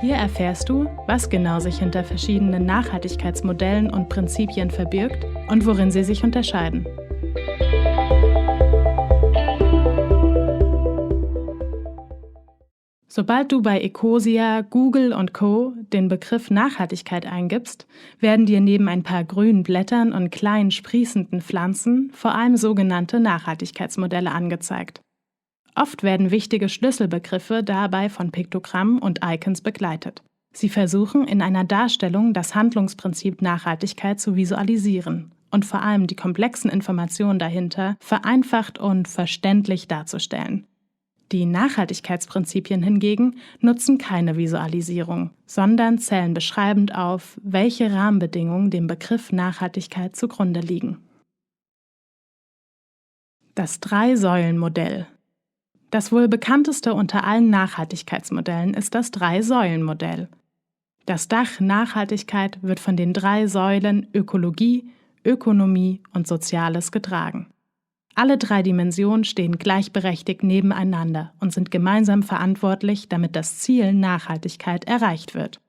Hier erfährst du, was genau sich hinter verschiedenen Nachhaltigkeitsmodellen und Prinzipien verbirgt und worin sie sich unterscheiden. Sobald du bei Ecosia, Google und Co. den Begriff Nachhaltigkeit eingibst, werden dir neben ein paar grünen Blättern und kleinen sprießenden Pflanzen vor allem sogenannte Nachhaltigkeitsmodelle angezeigt. Oft werden wichtige Schlüsselbegriffe dabei von Piktogrammen und Icons begleitet. Sie versuchen in einer Darstellung das Handlungsprinzip Nachhaltigkeit zu visualisieren und vor allem die komplexen Informationen dahinter vereinfacht und verständlich darzustellen. Die Nachhaltigkeitsprinzipien hingegen nutzen keine Visualisierung, sondern zählen beschreibend auf, welche Rahmenbedingungen dem Begriff Nachhaltigkeit zugrunde liegen. Das Drei-Säulen-Modell. Das wohl bekannteste unter allen Nachhaltigkeitsmodellen ist das Drei-Säulen-Modell. Das Dach Nachhaltigkeit wird von den 3 Säulen Ökologie, Ökonomie und Soziales getragen. Alle 3 Dimensionen stehen gleichberechtigt nebeneinander und sind gemeinsam verantwortlich, damit das Ziel Nachhaltigkeit erreicht wird.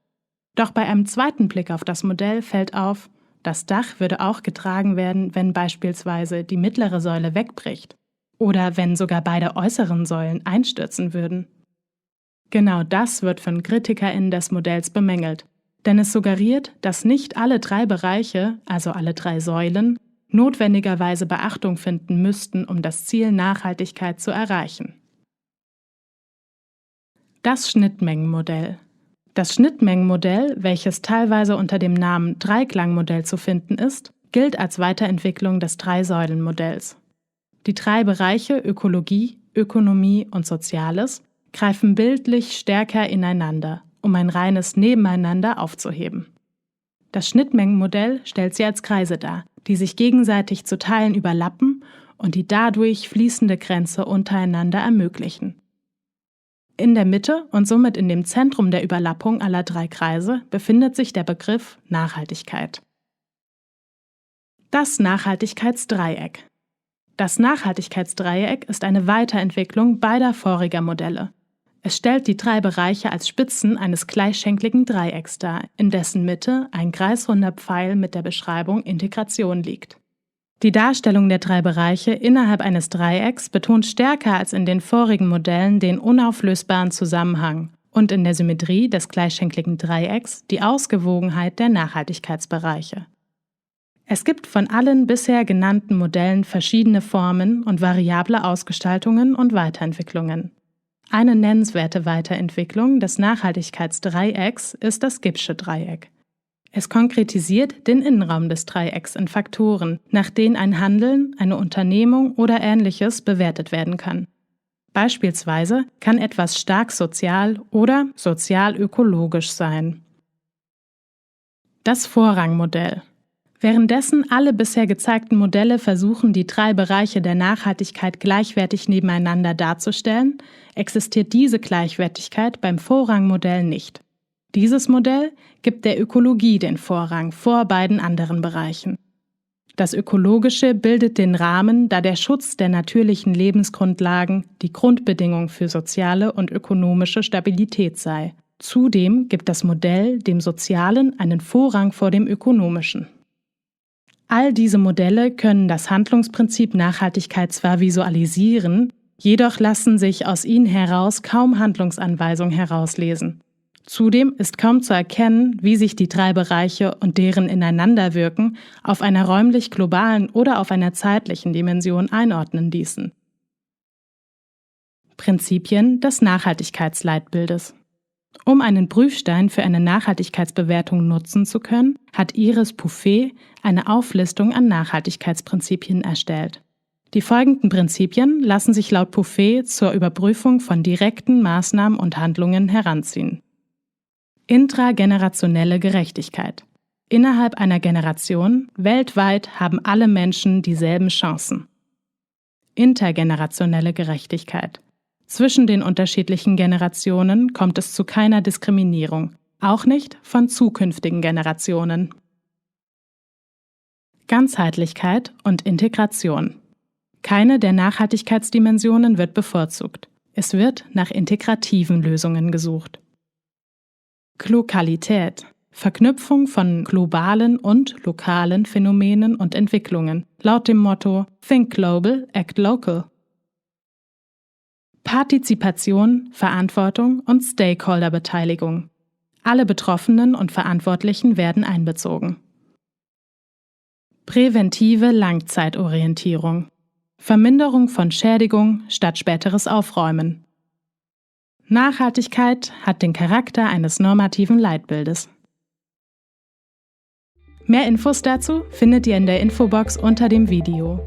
Doch bei einem zweiten Blick auf das Modell fällt auf, das Dach würde auch getragen werden, wenn beispielsweise die mittlere Säule wegbricht oder wenn sogar beide äußeren Säulen einstürzen würden. Genau das wird von KritikerInnen des Modells bemängelt, denn es suggeriert, dass nicht alle 3 Bereiche, also alle 3 Säulen, notwendigerweise Beachtung finden müssten, um das Ziel Nachhaltigkeit zu erreichen. Das Schnittmengenmodell. Das Schnittmengenmodell, welches teilweise unter dem Namen Dreiklangmodell zu finden ist, gilt als Weiterentwicklung des Drei-Säulen-Modells. Die 3 Bereiche Ökologie, Ökonomie und Soziales greifen bildlich stärker ineinander, um ein reines Nebeneinander aufzuheben. Das Schnittmengenmodell stellt sie als Kreise dar, die sich gegenseitig zu Teilen überlappen und die dadurch fließende Grenze untereinander ermöglichen. In der Mitte und somit in dem Zentrum der Überlappung aller 3 Kreise befindet sich der Begriff Nachhaltigkeit. Das Nachhaltigkeitsdreieck. Das Nachhaltigkeitsdreieck ist eine Weiterentwicklung beider voriger Modelle. Es stellt die 3 Bereiche als Spitzen eines gleichschenkligen Dreiecks dar, in dessen Mitte ein kreisrunder Pfeil mit der Beschreibung Integration liegt. Die Darstellung der 3 Bereiche innerhalb eines Dreiecks betont stärker als in den vorigen Modellen den unauflösbaren Zusammenhang und in der Symmetrie des gleichschenkligen Dreiecks die Ausgewogenheit der Nachhaltigkeitsbereiche. Es gibt von allen bisher genannten Modellen verschiedene Formen und variable Ausgestaltungen und Weiterentwicklungen. Eine nennenswerte Weiterentwicklung des Nachhaltigkeitsdreiecks ist das Gibbsche Dreieck. Es konkretisiert den Innenraum des Dreiecks in Faktoren, nach denen ein Handeln, eine Unternehmung oder Ähnliches bewertet werden kann. Beispielsweise kann etwas stark sozial oder sozial-ökologisch sein. Das Vorrangmodell. Währenddessen alle bisher gezeigten Modelle versuchen, die 3 Bereiche der Nachhaltigkeit gleichwertig nebeneinander darzustellen, existiert diese Gleichwertigkeit beim Vorrangmodell nicht. Dieses Modell gibt der Ökologie den Vorrang vor beiden anderen Bereichen. Das Ökologische bildet den Rahmen, da der Schutz der natürlichen Lebensgrundlagen die Grundbedingung für soziale und ökonomische Stabilität sei. Zudem gibt das Modell dem Sozialen einen Vorrang vor dem Ökonomischen. All diese Modelle können das Handlungsprinzip Nachhaltigkeit zwar visualisieren, jedoch lassen sich aus ihnen heraus kaum Handlungsanweisungen herauslesen. Zudem ist kaum zu erkennen, wie sich die 3 Bereiche und deren Ineinanderwirken auf einer räumlich globalen oder auf einer zeitlichen Dimension einordnen ließen. Prinzipien des Nachhaltigkeitsleitbildes. Um einen Prüfstein für eine Nachhaltigkeitsbewertung nutzen zu können, hat Iris Pouffet eine Auflistung an Nachhaltigkeitsprinzipien erstellt. Die folgenden Prinzipien lassen sich laut Pouffet zur Überprüfung von direkten Maßnahmen und Handlungen heranziehen. Intragenerationelle Gerechtigkeit. Innerhalb einer Generation, weltweit, haben alle Menschen dieselben Chancen. Intergenerationelle Gerechtigkeit. Zwischen den unterschiedlichen Generationen kommt es zu keiner Diskriminierung, auch nicht von zukünftigen Generationen. Ganzheitlichkeit und Integration. Keine der Nachhaltigkeitsdimensionen wird bevorzugt. Es wird nach integrativen Lösungen gesucht. Glokalität. Verknüpfung von globalen und lokalen Phänomenen und Entwicklungen, laut dem Motto Think Global, Act Local. Partizipation, Verantwortung und Stakeholderbeteiligung. Alle Betroffenen und Verantwortlichen werden einbezogen. Präventive Langzeitorientierung. Verminderung von Schädigung statt späteres Aufräumen. Nachhaltigkeit hat den Charakter eines normativen Leitbildes. Mehr Infos dazu findet ihr in der Infobox unter dem Video.